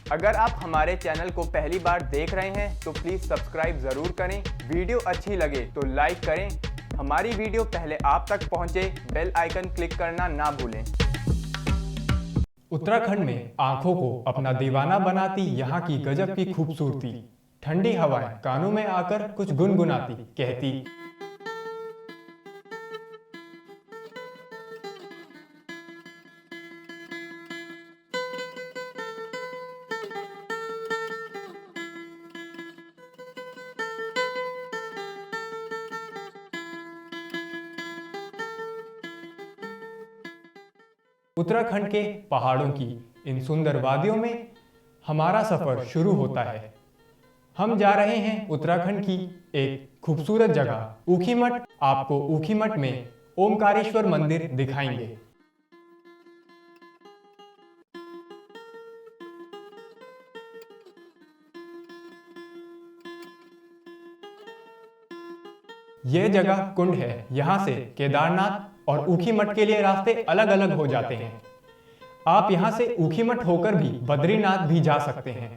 अगर आप हमारे चैनल को पहली बार देख रहे हैं तो प्लीज़ सब्सक्राइब ज़रूर करें। वीडियो अच्छी लगे तो लाइक करें। हमारी वीडियो पहले आप तक पहुंचे, बेल आइकन क्लिक करना ना भूलें। उत्तराखंड में आंखों को अपना दीवाना बनाती यहाँ की गजब की खूबसूरती। ठंडी हवाएं कानों में आकर कुछ गुनगुनाती, कहती उत्तराखंड के पहाड़ों की इन सुंदर वादियों में हमारा सफर शुरू होता है। हम जा रहे हैं उत्तराखंड की एक खूबसूरत जगह ऊखीमठ। आपको ऊखीमठ में ओमकारेश्वर मंदिर दिखाएंगे। यह जगह कुंड है। यहाँ से केदारनाथ और ऊखीमठ के लिए रास्ते अलग अलग हो जाते हैं। आप यहाँ से ऊखीमठ होकर भी बद्रीनाथ भी जा सकते हैं।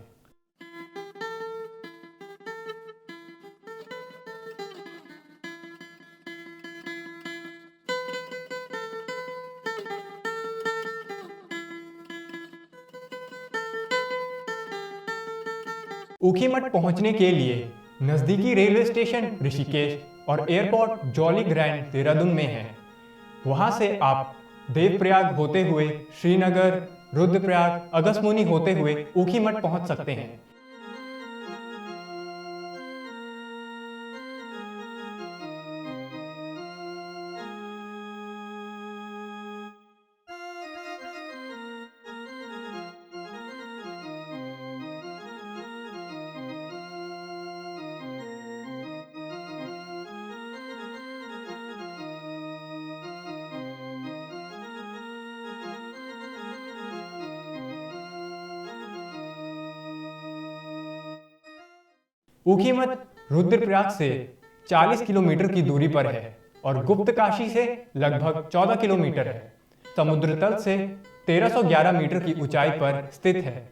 ऊखीमठ पहुंचने के लिए नजदीकी रेलवे स्टेशन ऋषिकेश और एयरपोर्ट जॉली ग्रैंड देहरादून में है। वहां से आप देवप्रयाग होते हुए श्रीनगर, रुद्रप्रयाग, अगस्मुनी होते हुए ऊखीमठ पहुंच सकते हैं। ऊखीमठ रुद्रप्रयाग से 40 किलोमीटर की दूरी पर है और गुप्तकाशी से लगभग 14 किलोमीटर है। समुद्र तल से 1311 मीटर की ऊंचाई पर स्थित है।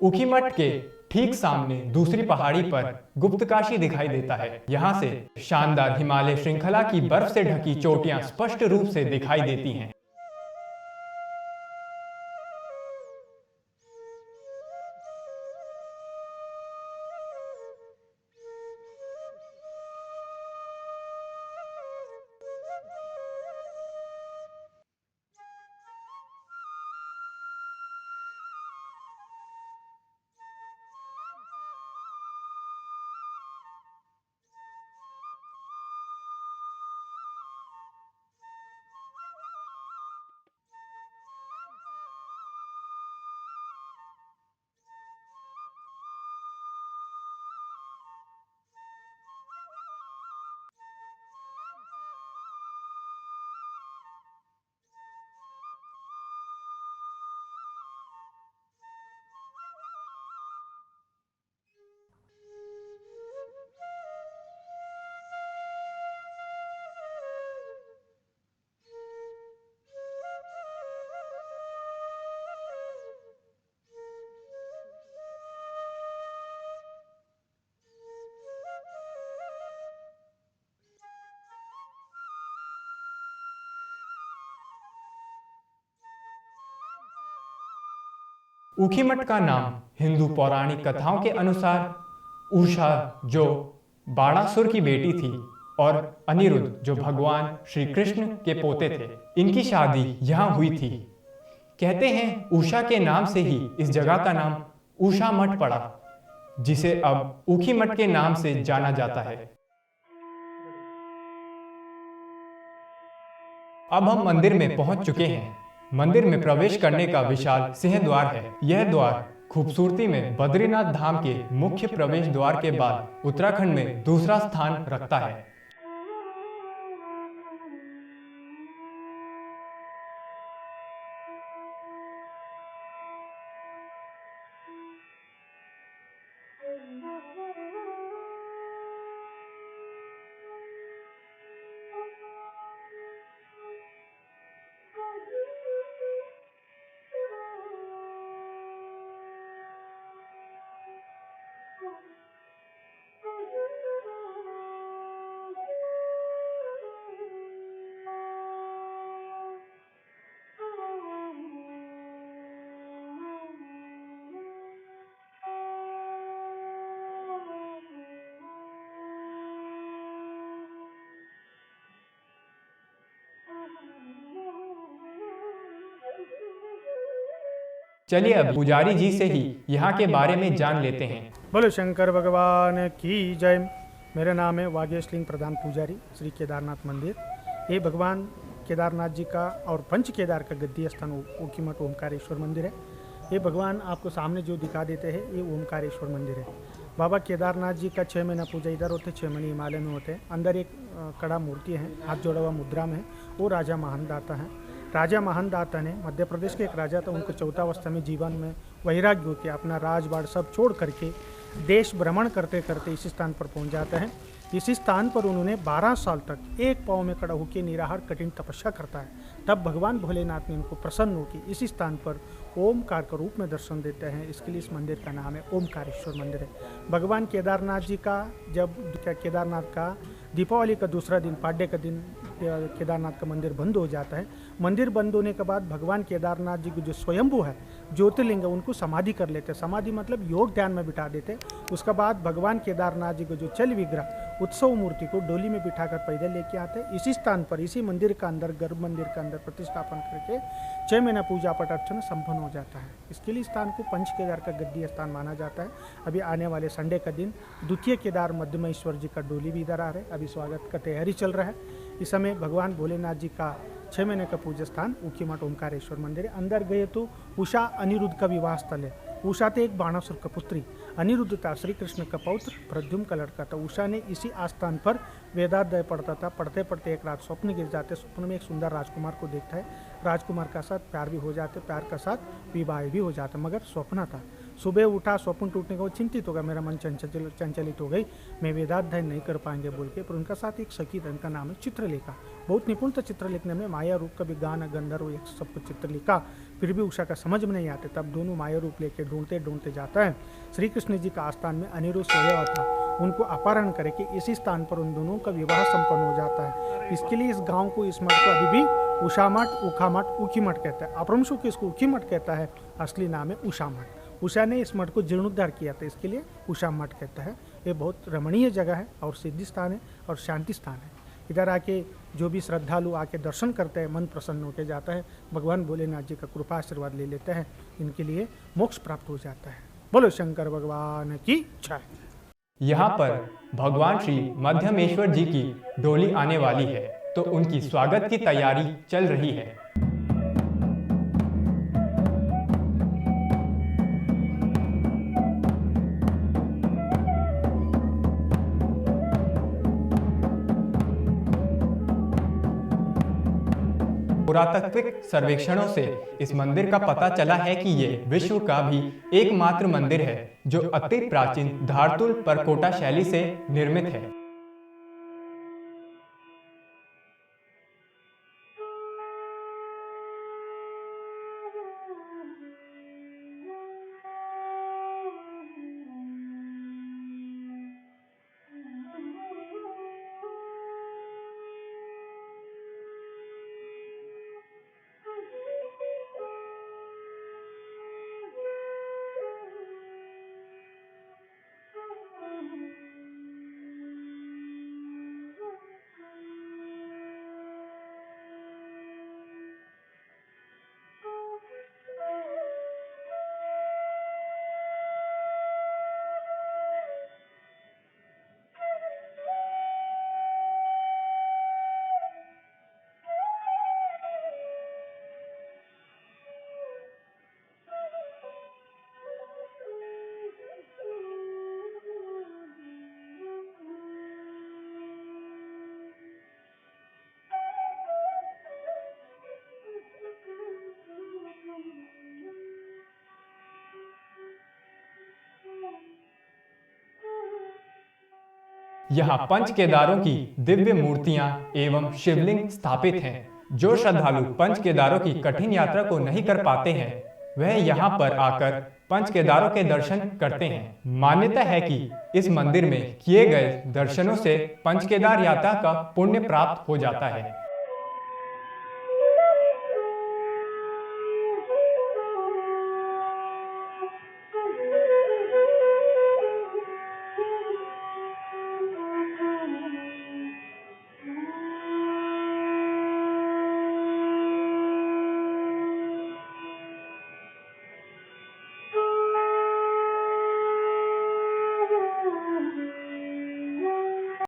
ऊखीमठ के ठीक सामने दूसरी पहाड़ी पर गुप्तकाशी दिखाई देता है। यहाँ से शानदार हिमालय श्रृंखला की बर्फ से ढकी चोटियां स्पष्ट रूप से दिखाई देती हैं। ऊखीमठ का नाम हिंदू पौराणिक कथाओं के अनुसार उषा, जो बाणासुर की बेटी थी, और अनिरुद्ध, जो भगवान श्री कृष्ण के पोते थे, इनकी शादी यहाँ हुई थी। कहते हैं उषा के नाम से ही इस जगह का नाम उषा मठ पड़ा, जिसे अब ऊखीमठ के नाम से जाना जाता है। अब हम मंदिर में पहुंच चुके हैं। मंदिर में प्रवेश करने का विशाल सिंह द्वार है। यह द्वार खूबसूरती में बद्रीनाथ धाम के मुख्य प्रवेश द्वार के बाद उत्तराखंड में दूसरा स्थान रखता है। चलिए अब पुजारी जी से ही यहाँ के बारे में जान लेते हैं। बोलो शंकर भगवान की जय। मेरा नाम है वागेशलिंग प्रधान पुजारी, श्री केदारनाथ मंदिर। ये भगवान केदारनाथ जी का और पंच केदार का गद्दी स्थान ऊखीमठ ओमकारेश्वर मंदिर है। ये भगवान आपको सामने जो दिखा देते हैं ये ओमकारेश्वर मंदिर है। बाबा केदारनाथ जी का 6 महीना पूजा इधर होते, 6 महीने हिमालय में होते हैं। अंदर एक कड़ा मूर्ति है, हाथ जोड़ा हुआ मुद्रा में है, वो राजा महानदाता है। राजा महानदाता ने, मध्य प्रदेश के एक राजा था, उनको चौथावस्था में जीवन में वैराग्य होकर अपना राजबाड़ सब छोड़ करके देश भ्रमण करते करते इसी स्थान पर पहुंच जाते हैं। इसी स्थान पर उन्होंने 12 साल तक एक पाँव में खड़ा होकर निराहार कठिन तपस्या करता है। तब भगवान भोलेनाथ ने उनको प्रसन्न होकर इसी स्थान पर ओमकार के रूप में दर्शन देते हैं। इसके लिए इस मंदिर का नाम है ओमकारेश्वर मंदिर है। भगवान केदारनाथ जी का जब केदारनाथ का दीपावली का दूसरा दिन, पाड्य का दिन, केदारनाथ का मंदिर बंद हो जाता है। मंदिर बंद होने के बाद भगवान केदारनाथ जी को जो स्वयंभू है, ज्योतिर्लिंग है, उनको समाधि कर लेते हैं। समाधि मतलब योग ध्यान में बिठा देते हैं। उसके बाद भगवान केदारनाथ जी को जो चल विग्रह उत्सव मूर्ति को डोली में बिठाकर पैदल लेके आते हैं। इसी स्थान पर, इसी मंदिर का अंदर, गर्भ मंदिर का अंदर प्रतिष्ठापन करके 6 महीना पूजा पाठ अर्चना संपन्न हो जाता है। इसके लिए स्थान को पंच केदार का गद्दी स्थान माना जाता है। अभी आने वाले संडे का दिन द्वितीय केदार मध्यमेश्वर जी का डोली भी इधर आ रहा है। अभी स्वागत का तैयारी चल रहा है। इस समय भगवान भोलेनाथ जी का 6 महीने का पूजा स्थान ऊखीमठ ओमकारेश्वर मंदिर है। अंदर गए तो उषा अनिरुद्ध का विवाह स्थल है। उषा थे एक बाणासुर का पुत्री, अनिरुद्ध था श्री कृष्ण का पौत्र, प्रद्युम्न का लड़का था। उषा ने इसी आस्थान पर वेदाध्याय पढ़ता था। पढ़ते पढ़ते एक रात स्वप्न गिर जाते। स्वप्न में एक सुंदर राजकुमार को देखता है। राजकुमार का साथ प्यार भी हो जाते, प्यार का साथ विवाह भी हो जाता, मगर स्वप्न था। सुबह उठा, स्वप्न टूटने को चिंतित हो गया, मेरा मन चंचलित हो गई, मैं वेदाध्याय नहीं कर पाएंगे बोल के। पर उनका साथ एक सखी था, उनका नाम है चित्रलेखा। बहुत निपुण था चित्र लिखने में, माया रूप का भी गान गंधर्व एक सब कुछ चित्र लिखा। फिर भी उषा का समझ में नहीं आते। तब दोनों माया रूप लेके ढूंढते ढूंढते जाता है। श्री कृष्ण जी का आस्थान में अनिरुद्ध सोया हुआ था। उनको अपहरण करके इसी स्थान पर उन दोनों का विवाह संपन्न हो जाता है। इसके लिए इस गांव को, इस मठ को अभी भी उषा मठ, उखा मठ, ऊखी मठ कहता है। अपरंशु को इसको ऊखी मठ कहता है, असली नाम है उषा मठ। उषा ने इस मठ को जीर्णोद्धार किया था, इसके लिए उषा मठ कहता है। ये बहुत रमणीय जगह है और सिद्धि स्थान है और शांति स्थान है। इधर आके जो भी श्रद्धालु आके दर्शन करते हैं, मन प्रसन्न होकर जाता है। भगवान भोलेनाथ जी का कृपा आशीर्वाद ले लेते हैं, इनके लिए मोक्ष प्राप्त हो जाता है। बोलो शंकर भगवान की जय। यहाँ पर भगवान श्री मध्यमेश्वर जी की डोली आने वाली है, तो उनकी स्वागत की तैयारी चल रही है। पुरातात्विक सर्वेक्षणों से इस मंदिर का पता चला है कि ये विश्व का भी एकमात्र मंदिर है जो अति प्राचीन धारतुल परकोटा शैली से निर्मित है। यहाँ पंच केदारों की दिव्य मूर्तियां एवं शिवलिंग स्थापित हैं। जो श्रद्धालु पंच केदारों की कठिन यात्रा को नहीं कर पाते हैं वह यहाँ पर आकर पंच केदारों के दर्शन करते हैं। मान्यता है कि इस मंदिर में किए गए दर्शनों से पंच केदार यात्रा का पुण्य प्राप्त हो जाता है।